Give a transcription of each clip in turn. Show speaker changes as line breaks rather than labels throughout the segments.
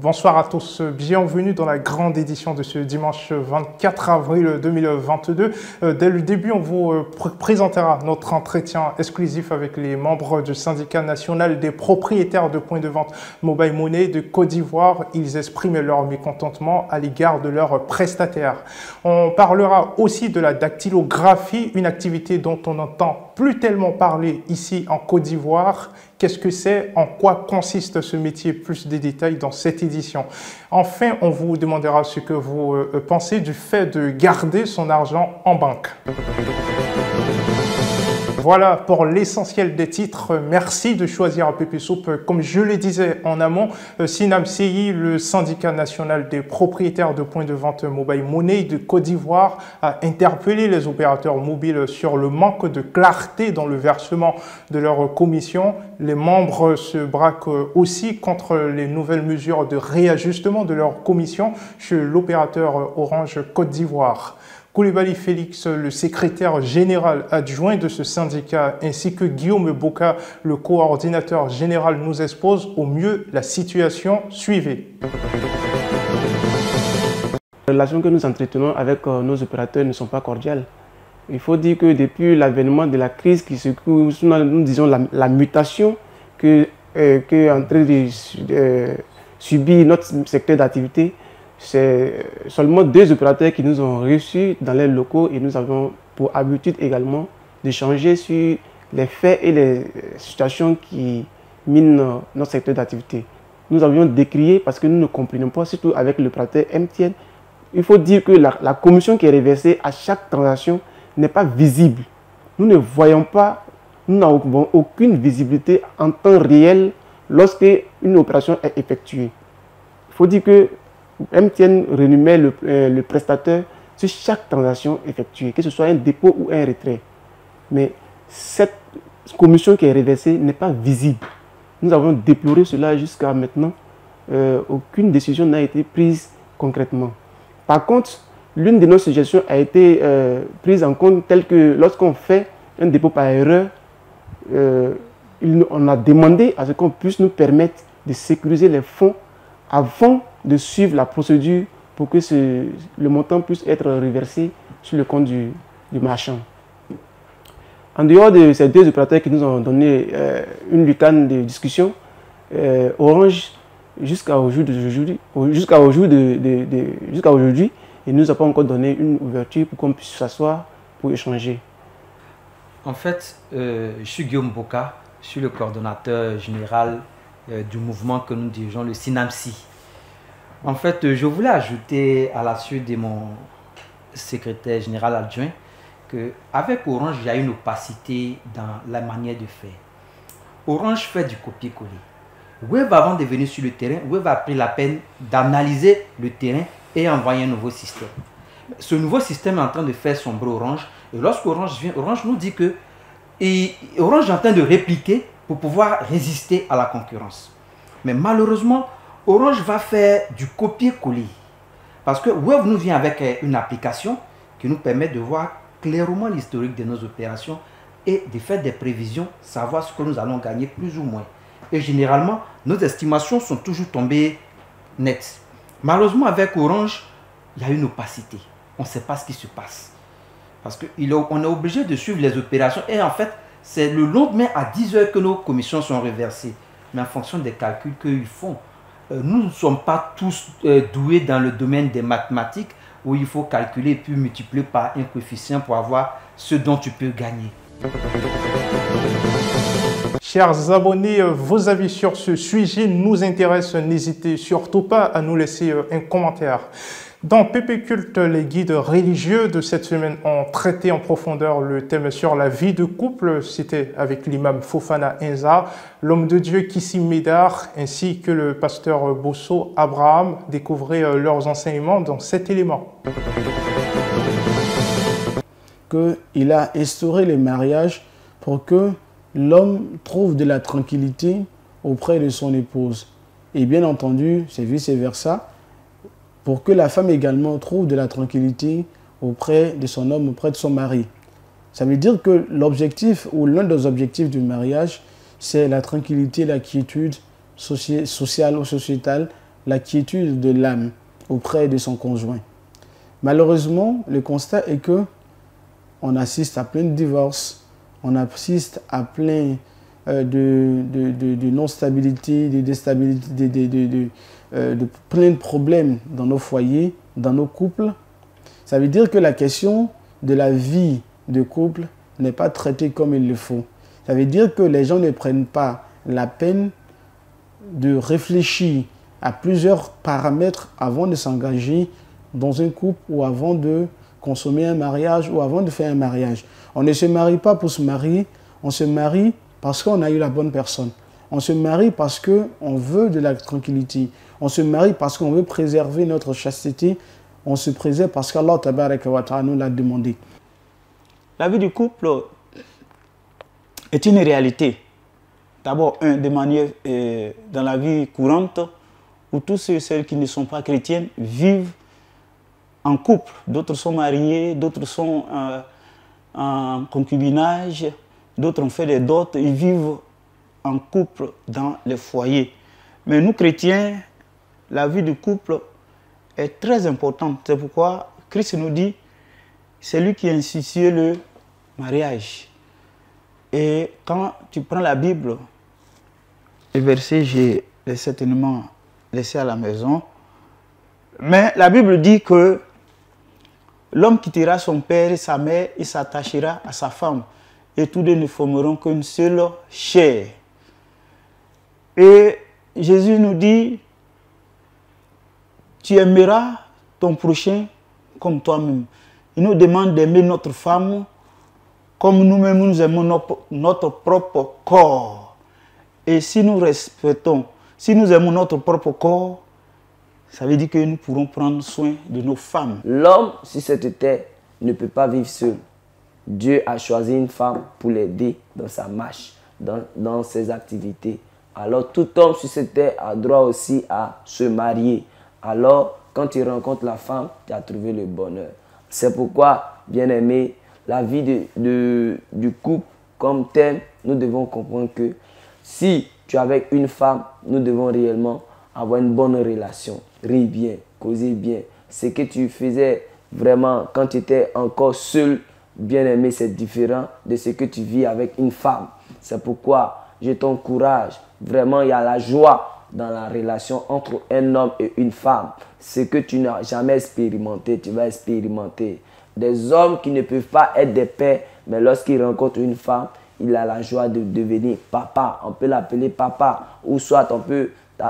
Bonsoir à tous, bienvenue dans la grande édition de ce dimanche 24 avril 2022. Dès le début, on vous présentera notre entretien exclusif avec les membres du syndicat national des propriétaires de points de vente Mobile Money de Côte d'Ivoire. Ils expriment leur mécontentement à l'égard de leurs prestataires. On parlera aussi de la dactylographie, une activité dont on n'entend plus tellement parler ici en Côte d'Ivoire. Qu'est-ce que c'est? En quoi consiste ce métier? Plus de détails dans cette édition. Enfin, on vous demandera ce que vous pensez du fait de garder son argent en banque. Voilà pour l'essentiel des titres. Merci de choisir PP Soup. Comme je le disais en amont, SYNAMCI, le syndicat national des propriétaires de points de vente Mobile Money de Côte d'Ivoire, a interpellé les opérateurs mobiles sur le manque de clarté dans le versement de leurs commissions. Les membres se braquent aussi contre les nouvelles mesures de réajustement de leurs commissions chez l'opérateur Orange Côte d'Ivoire. Koulibaly Félix, le secrétaire général adjoint de ce syndicat, ainsi que Guillaume Boka, le coordinateur général, nous exposent au mieux la situation. Suivez.
Les relations que nous entretenons avec nos opérateurs ne sont pas cordiales. Il faut dire que depuis l'avènement de la crise qui secoue, nous disons la mutation que est en train de subir notre secteur d'activité, c'est seulement 2 opérateurs qui nous ont reçus dans les locaux et nous avons pour habitude également d'échanger sur les faits et les situations qui minent notre secteur d'activité. Nous avions décrié parce que nous ne comprenions pas, surtout avec l'opérateur MTN. Il faut dire que la commission qui est reversée à chaque transaction n'est pas visible. Nous ne voyons pas, nous n'avons aucune visibilité en temps réel lorsque une opération est effectuée. Il faut dire que MTN renumet le prestataire sur chaque transaction effectuée, que ce soit un dépôt ou un retrait. Mais cette commission qui est reversée n'est pas visible. Nous avons déploré cela jusqu'à maintenant. Aucune décision n'a été prise concrètement. Par contre, l'une de nos suggestions a été prise en compte, telle que lorsqu'on fait un dépôt par erreur, on a demandé à ce qu'on puisse nous permettre de sécuriser les fonds avant de suivre la procédure pour que le montant puisse être reversé sur le compte du marchand. En dehors de ces 2 opérateurs qui nous ont donné une lucane de discussion, Orange, jusqu'à aujourd'hui, il ne nous a pas encore donné une ouverture pour qu'on puisse s'asseoir pour échanger.
En fait, je suis Guillaume Boka, je suis le coordonnateur général du mouvement que nous dirigeons, le SYNAMCI. En fait, je voulais ajouter à la suite de mon secrétaire général adjoint qu'avec Orange, il y a une opacité dans la manière de faire. Orange fait du copier-coller. Wave, avant de venir sur le terrain, Wave a pris la peine d'analyser le terrain et envoyer un nouveau système. Ce nouveau système est en train de faire sombrer Orange. Et lorsque Orange vient, Orange nous dit que Orange est en train de répliquer pour pouvoir résister à la concurrence. Mais malheureusement, Orange va faire du copier-coller. Parce que Wave nous vient avec une application qui nous permet de voir clairement l'historique de nos opérations et de faire des prévisions, savoir ce que nous allons gagner plus ou moins. Et généralement, nos estimations sont toujours tombées nettes. Malheureusement, avec Orange, il y a une opacité. On ne sait pas ce qui se passe. Parce qu'on est obligé de suivre les opérations et en fait, c'est le lendemain à 10 h que nos commissions sont reversées. Mais en fonction des calculs qu'ils font, nous ne sommes pas tous doués dans le domaine des mathématiques où il faut calculer et puis multiplier par un coefficient pour avoir ce dont tu peux gagner.
Chers abonnés, vos avis sur ce sujet nous intéressent. N'hésitez surtout pas à nous laisser un commentaire. Dans PP Culte, les guides religieux de cette semaine ont traité en profondeur le thème sur la vie de couple. C'était avec l'imam Fofana Inza, l'homme de Dieu Kissim Médard, ainsi que le pasteur Bosso Abraham. Découvrez leurs enseignements dans cet élément.
Qu'il a instauré les mariages pour que l'homme trouve de la tranquillité auprès de son épouse. Et bien entendu, c'est vice-versa, pour que la femme également trouve de la tranquillité auprès de son homme, auprès de son mari. Ça veut dire que l'objectif ou l'un des objectifs du mariage, c'est la tranquillité, la quiétude sociale ou sociétale la quiétude de l'âme auprès de son conjoint. Malheureusement, le constat est que on assiste à plein de divorces, on assiste à plein de non-stabilité, de déstabilité, de plein de problèmes dans nos foyers, dans nos couples. Ça veut dire que la question de la vie de couple n'est pas traitée comme il le faut. Ça veut dire que les gens ne prennent pas la peine de réfléchir à plusieurs paramètres avant de s'engager dans un couple ou avant de consommer un mariage ou avant de faire un mariage. On ne se marie pas pour se marier, on se marie parce qu'on a eu la bonne personne. On se marie parce qu'on veut de la tranquillité. On se marie parce qu'on veut préserver notre chasteté. On se préserve parce qu'Allah Tabaraka wa Ta'ala nous l'a demandé.
La vie du couple est une réalité. D'abord, de manière dans la vie courante, où tous ceux et celles qui ne sont pas chrétiennes vivent en couple. D'autres sont mariés, d'autres sont en concubinage, d'autres ont fait des dots, ils vivent en couple dans les foyers. Mais nous, chrétiens, la vie du couple est très importante. C'est pourquoi Christ nous dit, c'est lui qui a institué le mariage. Et quand tu prends la Bible, le verset, j'ai certainement laissé à la maison, mais la Bible dit que l'homme quittera son père et sa mère et s'attachera à sa femme, et tous deux ne formeront qu'une seule chair. Et Jésus nous dit, tu aimeras ton prochain comme toi-même. Il nous demande d'aimer notre femme comme nous-mêmes nous aimons notre propre corps. Et si nous respectons, si nous aimons notre propre corps, ça veut dire que nous pourrons prendre soin de nos femmes.
L'homme, sur cette terre, ne peut pas vivre seul. Dieu a choisi une femme pour l'aider dans sa marche, dans ses activités. Alors tout homme sur cette terre a droit aussi à se marier. Alors, quand tu rencontres la femme, tu as trouvé le bonheur. C'est pourquoi, bien-aimé, la vie du couple comme tel, nous devons comprendre que si tu es avec une femme, nous devons réellement avoir une bonne relation, rire bien, causer bien. Ce que tu faisais vraiment quand tu étais encore seul, bien-aimé, c'est différent de ce que tu vis avec une femme. C'est pourquoi je t'encourage. Vraiment, il y a la joie dans la relation entre un homme et une femme. Ce que tu n'as jamais expérimenté, tu vas expérimenter. Des hommes qui ne peuvent pas être des pères, mais lorsqu'ils rencontrent une femme, il a la joie de devenir papa. On peut l'appeler papa. Ou soit on peut,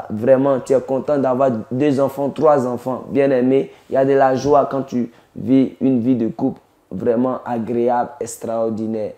vraiment, tu es content d'avoir 2 enfants, 3 enfants. Bien aimé, il y a de la joie quand tu vis une vie de couple vraiment agréable, extraordinaire.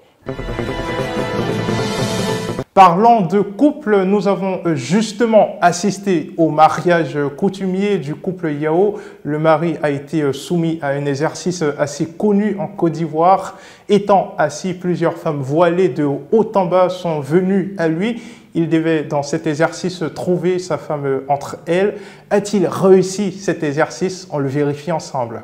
Parlant de couple, nous avons justement assisté au mariage coutumier du couple Yao. Le mari a été soumis à un exercice assez connu en Côte d'Ivoire. Étant assis, plusieurs femmes voilées de haut en bas sont venues à lui. Il devait dans cet exercice trouver sa femme entre elles. A-t-il réussi cet exercice? On le vérifie ensemble.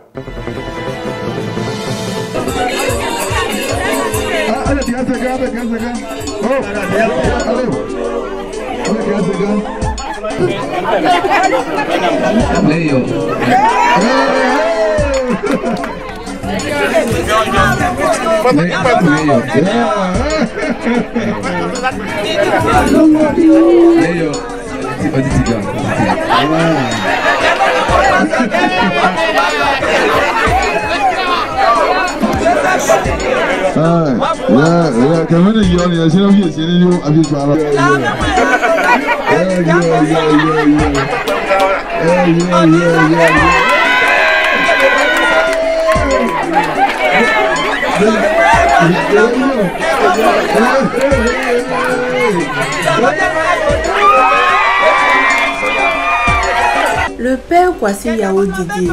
Le père Kwasi Yao Didier,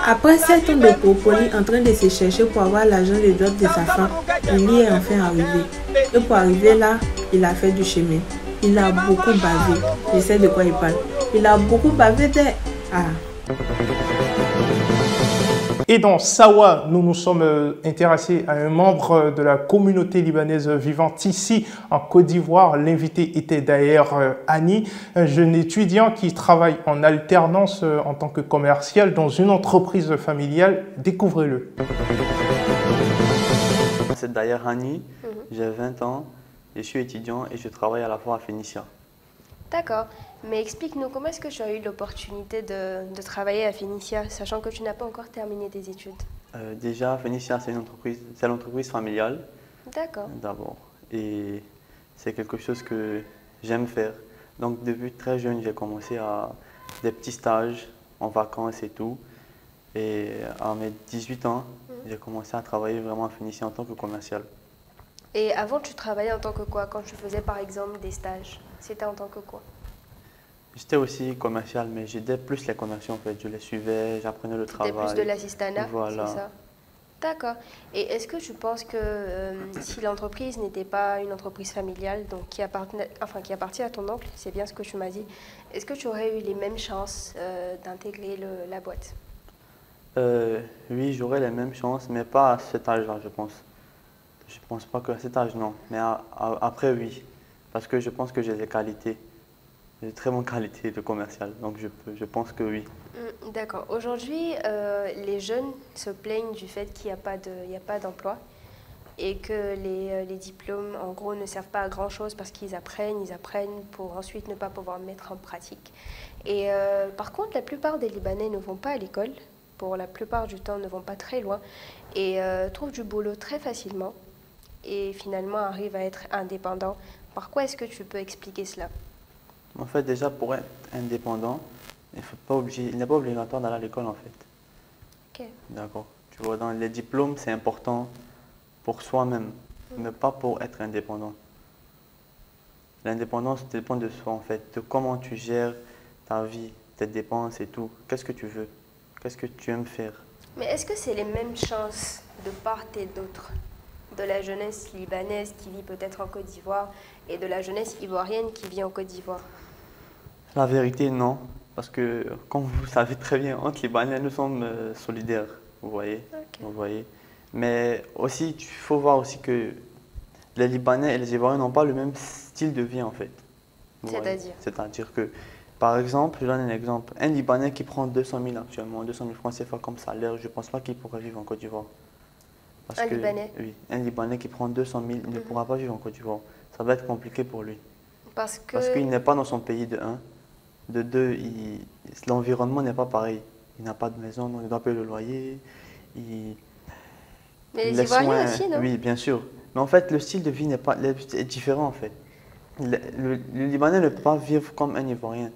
après 7 ans de propolis en train de se chercher pour avoir l'argent de dot de sa femme, il y est enfin arrivé. Et pour arriver là, il a fait du chemin. Il a beaucoup bavé. Je sais de quoi il parle. Il a beaucoup bavé de...
Et dans Sawa, nous nous sommes intéressés à un membre de la communauté libanaise vivante ici en Côte d'Ivoire. L'invité était d'ailleurs Annie, un jeune étudiant qui travaille en alternance en tant que commercial dans une entreprise familiale. Découvrez-le.
C'est d'ailleurs Annie, j'ai 20 ans, je suis étudiant et je travaille à la fois à Phénicia.
D'accord, mais explique-nous comment est-ce que tu as eu l'opportunité de travailler à Phénicia, sachant que tu n'as pas encore terminé tes études?
Déjà, Phénicia, c'est l'entreprise familiale.
D'accord.
D'abord, et c'est quelque chose que j'aime faire. Donc depuis très jeune, j'ai commencé à des petits stages en vacances et tout. Et à mes 18 ans, j'ai commencé à travailler vraiment à Phénicia en tant que commercial.
Et avant, tu travaillais en tant que quoi? Quand tu faisais par exemple des stages, c'était en tant que quoi?
J'étais aussi commercial, mais j'aidais plus les commerciaux en fait. Je les suivais, j'apprenais le travail.
C'était plus de l'assistanat,
voilà.
C'est ça? D'accord. Et est-ce que tu penses que si l'entreprise n'était pas une entreprise familiale, donc qui appartient à ton oncle, c'est bien ce que tu m'as dit, est-ce que tu aurais eu les mêmes chances d'intégrer la boîte?
Oui, j'aurais les mêmes chances, mais pas à cet âge-là, je pense. Je pense pas qu'à cet âge, non. Mais après, oui. Parce que je pense que j'ai des qualités. J'ai de très bonnes qualités de commercial. Donc, je pense que oui.
D'accord. Aujourd'hui, les jeunes se plaignent du fait qu'il n'y a pas d'emploi et que les diplômes, en gros, ne servent pas à grand-chose parce qu'ils apprennent pour ensuite ne pas pouvoir mettre en pratique. Et par contre, la plupart des Libanais ne vont pas à l'école. Pour la plupart du temps, ne vont pas très loin et trouvent du boulot très facilement et finalement arrivent à être indépendants. Par quoi est-ce que tu peux expliquer cela?
En fait, déjà, pour être indépendant, il n'est pas obligatoire d'aller à l'école, en fait.
Ok.
D'accord. Tu vois, dans les diplômes, c'est important pour soi-même, mais pas pour être indépendant. L'indépendance dépend de soi, en fait, de comment tu gères ta vie, tes dépenses et tout. Qu'est-ce que tu veux? Qu'est-ce que tu aimes faire?
Mais est-ce que c'est les mêmes chances de part et d'autre de la jeunesse libanaise qui vit peut-être en Côte d'Ivoire et de la jeunesse ivoirienne qui vit en Côte d'Ivoire?
La vérité, non. Parce que, comme vous le savez très bien, entre Libanais, nous sommes solidaires, vous voyez.
Okay.
Vous voyez. Mais aussi, il faut voir aussi que les Libanais et les Ivoiriens n'ont pas le même style de vie, en fait.
C'est-à-dire?
C'est-à-dire que, par exemple, je donne un exemple. Un Libanais qui prend 200 000 actuellement, 200 000 francs CFA comme salaire, je ne pense pas qu'il pourrait vivre en Côte d'Ivoire.
Libanais?
Oui, un Libanais qui prend 200 000 ne pourra pas vivre en Côte d'Ivoire. Ça va être compliqué pour lui.
Parce
qu'il n'est pas dans son pays de 1. De 2, l'environnement n'est pas pareil. Il n'a pas de maison, donc il doit payer le loyer.
Mais les Ivoiriens aussi, non?
Oui, bien sûr. Mais en fait, le style de vie est différent, en fait. Le Libanais ne peut pas vivre comme un Ivoirien.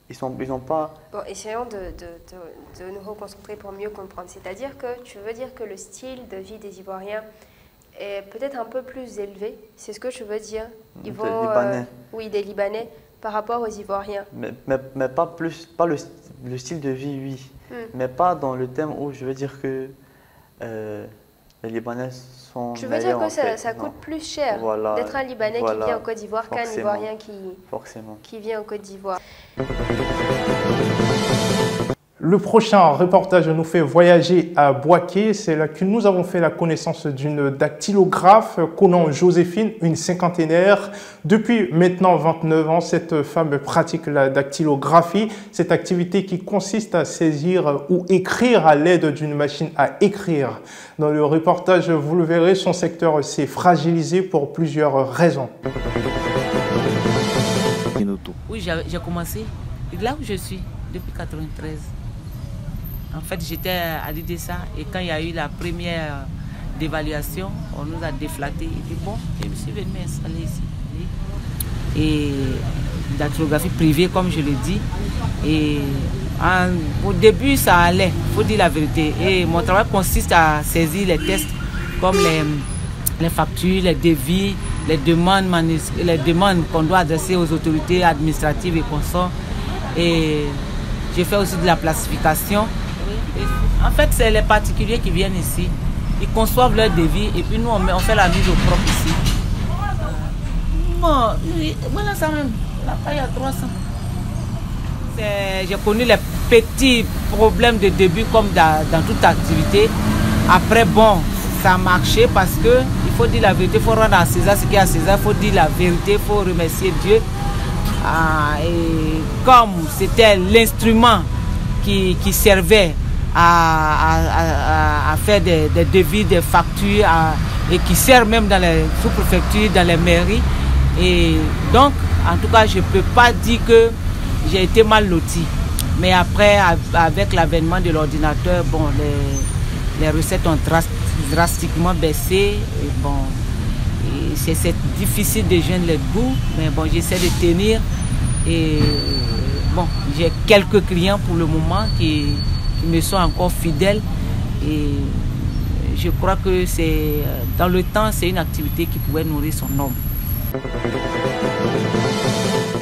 Ils n'ont pas...
Bon, essayons de nous reconcentrer pour mieux comprendre. C'est-à-dire que tu veux dire que le style de vie des Ivoiriens est peut-être un peu plus élevé. C'est ce que tu veux dire?
Des Libanais.
Oui, des Libanais par rapport aux Ivoiriens.
Mais pas le style de vie, oui. Mais pas dans le thème où je veux dire que les Libanais sont
Tu veux dire que ça coûte plus cher d'être un Libanais qui vit en Côte d'Ivoire qu'un Ivoirien qui vit en Côte d'Ivoire.
Le prochain reportage nous fait voyager à Boaké. C'est là que nous avons fait la connaissance d'une dactylographe, Conan Joséphine, une cinquantenaire. Depuis maintenant 29 ans, cette femme pratique la dactylographie, cette activité qui consiste à saisir ou écrire à l'aide d'une machine à écrire. Dans le reportage, vous le verrez, son secteur s'est fragilisé pour plusieurs raisons.
Oui, j'ai commencé là où je suis depuis 1993. En fait, j'étais à l'IDESA et quand il y a eu la première dévaluation, on nous a déflaté. Et puis bon, je me suis venu m'installer ici. Et dactylographie privée, comme je l'ai dit. Et au début, ça allait, il faut dire la vérité. Et mon travail consiste à saisir les tests comme les factures, les devis, les demandes qu'on doit adresser aux autorités administratives et consorts. Et j'ai fait aussi de la classification. En fait, c'est les particuliers qui viennent ici. Ils conçoivent leur devis et puis nous, on fait la mise au propre ici. Bon, voilà ça même. La paille à 300. J'ai connu les petits problèmes de début comme dans toute activité. Après, bon, ça a marché parce que il faut dire la vérité, il faut rendre à César ce qu'il y a à César, il faut dire la vérité, il faut remercier Dieu. Et comme c'était l'instrument qui servait à faire des devis, des factures, et qui sert même dans les sous-préfectures, dans les mairies. Et donc, en tout cas, je ne peux pas dire que j'ai été mal loti. Mais après, avec l'avènement de l'ordinateur, bon, les recettes ont drastiquement baissé. Et bon, c'est difficile de joindre les bouts, mais bon, j'essaie de tenir. Et bon, j'ai quelques clients pour le moment qui me sont encore fidèles. Et je crois que dans le temps, c'est une activité qui pouvait nourrir son homme.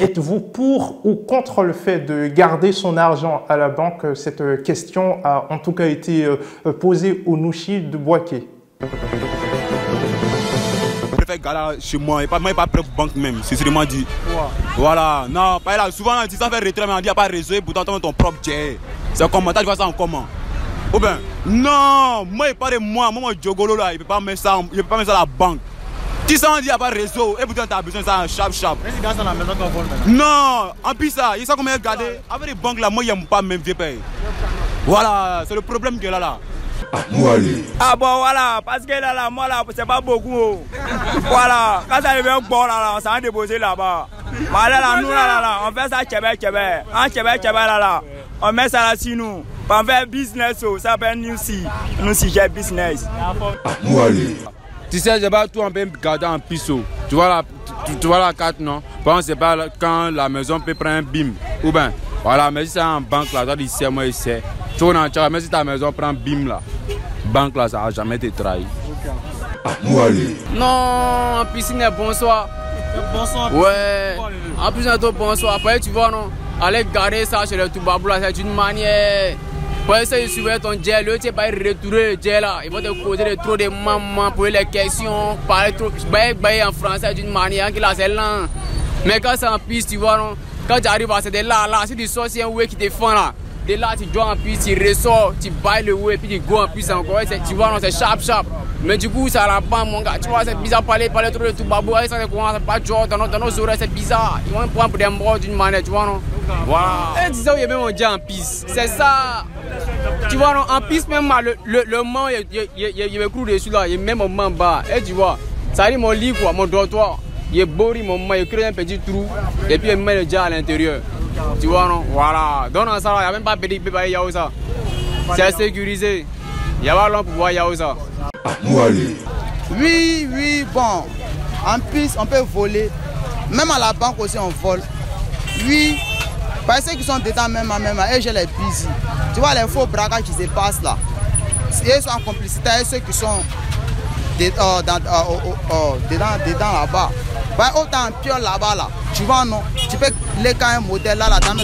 Êtes-vous pour ou contre le fait de garder son argent à la banque? Cette question a en tout cas été posée au Nouchi de Boaké.
Je préfère garder chez moi, moi pas prêt pour banque même, c'est sûrement dit. Voilà, non, pas là, souvent on dit ça fait retrait, mais on dit il n'y a pas réseau, et pourtant tu as ton propre jet. C'est comment, tu vois ça en comment? Ou bien, non, moi il parle de moi, mon Djogolo là, il ne peut pas mettre ça à la banque. Si ça on dit il n'y a pas réseau, et pourtant tu as besoin de ça en chap.
Mais c'est dans la maison qu'on vole maintenant.
Non, en plus ça, il sait comment regarder. Avec les banques là, moi il n'aime pas même vieux payer. Voilà, c'est le problème qu'il y a là.
Ah bon voilà, parce que là, moi là, c'est pas beaucoup. Voilà, quand ça devient bon là, on s'en déposer là-bas. Mais là, nous là, on fait ça tchébé. En tchébé là, on met ça là sur nous. On fait business, ça s'appelle nous si j'ai business.
Tu sais, je vais tout en peu garder en pisseau. Tu vois la carte, non? Par exemple, c'est pas quand la maison peut prendre un bim. Ou bien, voilà, mais si c'est en banque là, toi tu sais, moi je sais. Tu vois, mais si ta maison prend bim là, banque là, ça n'a jamais été trahi.
Non, en piscine, bonsoir.
Bonsoir.
Ouais. En plus, bonsoir. Après, tu vois, non? Aller garder ça chez le Toubabou là, c'est une manière. Pour essayer de suivre ton gel, tu n'es pas retourner le gel là. Ils vont te poser trop de mamans, poser les questions, parler trop. Bailler en français d'une manière qui là c'est lent. Mais quand c'est en piste, tu vois, non? Quand tu arrives à c'est là, si tu sors, c'est un way qui te fend là. De là, tu dois en piste, tu ressors, tu bailles le way, puis tu go en piste encore. Tu vois, non, c'est sharp. Mais du coup, ça la pas, mon gars. Tu vois, c'est bizarre parler trop de tout babou. Ça, c'est quoi? C'est pas genre dans nos oreilles, c'est bizarre. Ils vont prendre pour des morts d'une manière, tu vois, non? Voilà. Et disons, il y a même un dia en piste. C'est ça. Tu vois, non, en piste, même le man, il me croule dessus là, il met mon main bas. Et tu vois, ça arrive mon lit, quoi, mon dortoir. Il est beau, mon main, il crée un petit trou. Et puis il met le dia à l'intérieur. Tu vois, non? Voilà. Donc dans ça, il n'y a même pas petit bébé, il y a ça. C'est sécurisé. Il y a pas long pour voir, il y a ça.
Oui, bon. En piste, on peut voler. Même à la banque aussi, on vole. Oui. Parce qu'ils sont dedans même, et je les busy. Tu vois les faux braquages qui se passent là. Ils sont en complicité avec ceux qui sont dedans là-bas. Autant en piole là-bas là. Tu vois non, tu peux les un modèle là, dans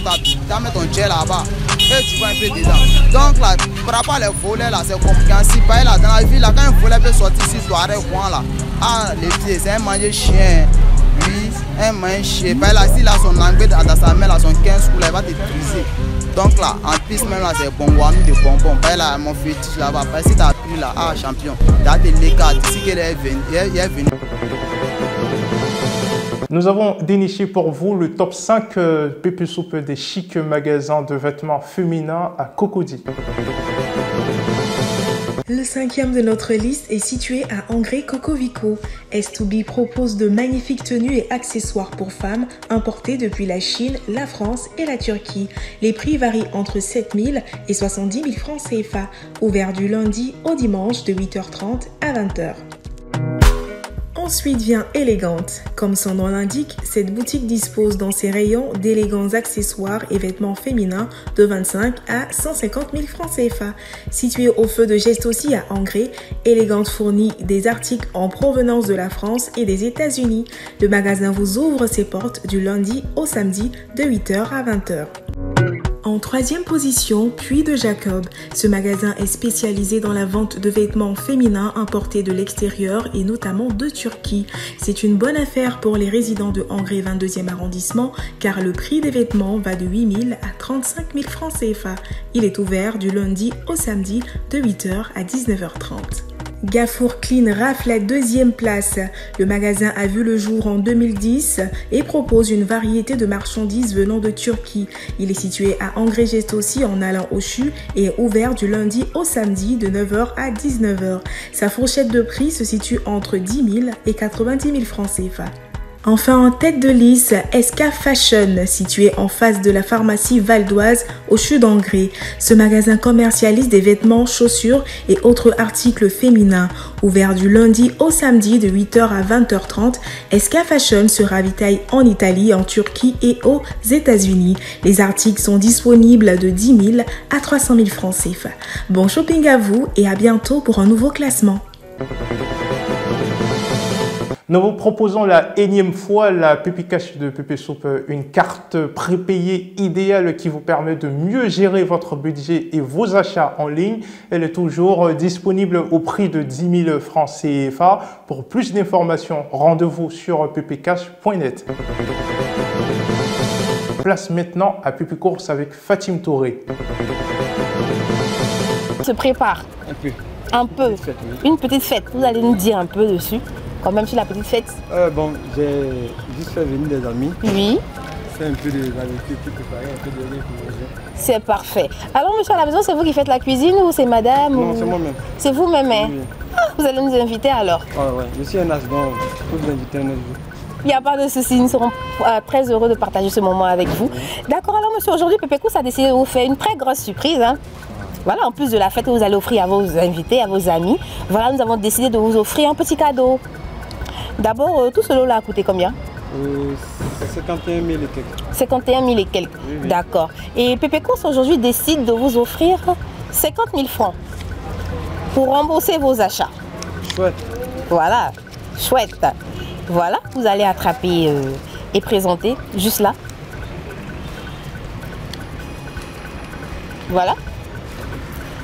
ton jet là-bas. Et tu vois un peu dedans. Donc là, par rapport à les volets là, c'est compréhensible. Là, dans la ville là, quand un volet peut sortir sur ce soirée coin là, les pieds, c'est un manger chien. Oui, un manger chien. Là, si là son anglais dans sa main, là son 15 coups, là, il va te briser. Donc là, en piste même là, c'est bon, de bonbons. Là, mon fétiche là-bas. Si tu as pris là, champion, tu as des lécards. D'ici qu'elle est venue.
Nous avons déniché pour vous le top 5 Pépé Soupe des chics magasins de vêtements féminins à Cocody.
Le 5e de notre liste est situé à Angré Cocovico. S2B propose de magnifiques tenues et accessoires pour femmes importés depuis la Chine, la France et la Turquie. Les prix varient entre 7 000 et 70 000 francs CFA. Ouvert du lundi au dimanche de 8h30 à 20h. Ensuite vient Élégante. Comme son nom l'indique, cette boutique dispose dans ses rayons d'élégants accessoires et vêtements féminins de 25 à 150 000 francs CFA. Située au feu de geste aussi à Angré, Élégante fournit des articles en provenance de la France et des États-Unis. Le magasin vous ouvre ses portes du lundi au samedi de 8h à 20h. En troisième position, Puy de Jacob. Ce magasin est spécialisé dans la vente de vêtements féminins importés de l'extérieur et notamment de Turquie. C'est une bonne affaire pour les résidents de Engré 22e arrondissement car le prix des vêtements va de 8 000 à 35 000 francs CFA. Il est ouvert du lundi au samedi de 8h à 19h30. Gafour Clean rafle la deuxième place. Le magasin a vu le jour en 2010 et propose une variété de marchandises venant de Turquie. Il est situé à Engré-Gest aussi en allant au CHU et est ouvert du lundi au samedi de 9h à 19h. Sa fourchette de prix se situe entre 10 000 et 90 000 francs CFA. Enfin, en tête de liste, SK Fashion, situé en face de la pharmacie Valdoise au CHU d'Engré. Ce magasin commercialise des vêtements, chaussures et autres articles féminins. Ouvert du lundi au samedi de 8h à 20h30, SK Fashion se ravitaille en Italie, en Turquie et aux États-Unis. Les articles sont disponibles de 10 000 à 300 000 francs CFA. Bon shopping à vous et à bientôt pour un nouveau classement.
Nous vous proposons la énième fois la Pepe Cash de Pepe Soup, une carte prépayée idéale qui vous permet de mieux gérer votre budget et vos achats en ligne. Elle est toujours disponible au prix de 10 000 francs CFA. Pour plus d'informations, rendez-vous sur pepecash.net. Place maintenant à Pepe Course avec Fatim Touré.
On se prépare un peu. Une petite fête, vous allez nous dire un peu dessus. Quand même sur la petite fête.
Bon, j'ai juste fait venir des amis.
Oui.
C'est un peu de variété, tout préparé, un peu de riz pour manger.
C'est parfait. Alors, monsieur, à la maison, c'est vous qui faites la cuisine ou c'est madame?
Non, c'est moi-même.
C'est vous-même, hein?
Oui.
Ah, vous allez nous inviter alors?
Ah ouais, je suis un as, donc je peux vous inviter un autre jour.
Il n'y a pas de souci, nous serons très heureux de partager ce moment avec vous. D'accord, alors monsieur, aujourd'hui, Pepe Course a décidé de vous faire une très grosse surprise. Hein? Voilà, en plus de la fête que vous allez offrir à vos invités, à vos amis, voilà, nous avons décidé de vous offrir un petit cadeau. D'abord, tout ce lot-là a coûté combien?
51 000 et quelques.
51 000 et quelques, oui, oui. D'accord. Et Pepe Course aujourd'hui décide de vous offrir 50 000 francs pour rembourser vos achats.
Chouette.
Voilà, chouette. Voilà, vous allez attraper et présenter juste là. Voilà.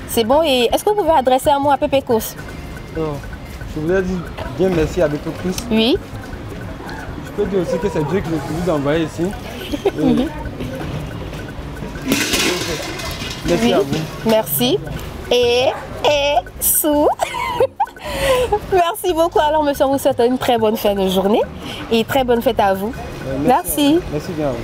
C'est bon, et est-ce que vous pouvez adresser un mot à Pepe Course?
Je voulais dire bien merci à Pepe Course.
Oui.
Je peux dire aussi que c'est Dieu qui m'a prévu d'envoyer ici. Merci à vous.
Merci. Et sous. Merci beaucoup. Alors monsieur, on vous souhaite une très bonne fin de journée et très bonne fête à vous. Merci.
Merci bien à vous.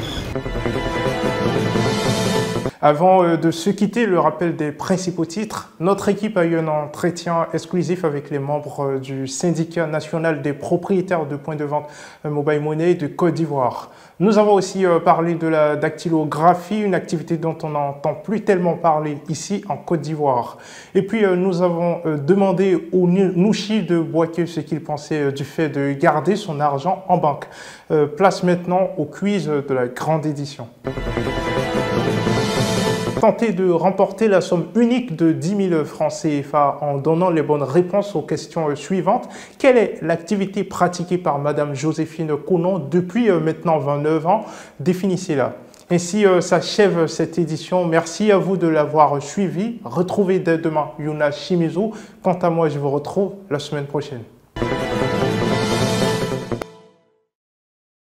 Avant de se quitter, le rappel des principaux titres. Notre équipe a eu un entretien exclusif avec les membres du syndicat national des propriétaires de points de vente Mobile Money de Côte d'Ivoire. Nous avons aussi parlé de la dactylographie, une activité dont on n'entend plus tellement parler ici en Côte d'Ivoire. Et puis nous avons demandé au Nouchi de Boaké ce qu'il pensait du fait de garder son argent en banque. Place maintenant au quiz de la grande édition. Tenter de remporter la somme unique de 10 000 francs CFA en donnant les bonnes réponses aux questions suivantes. Quelle est l'activité pratiquée par Madame Joséphine Conon depuis maintenant 29 ans? Définissez-la. Ainsi s'achève cette édition. Merci à vous de l'avoir suivi. Retrouvez dès demain Yuna Shimizu. Quant à moi, je vous retrouve la semaine prochaine.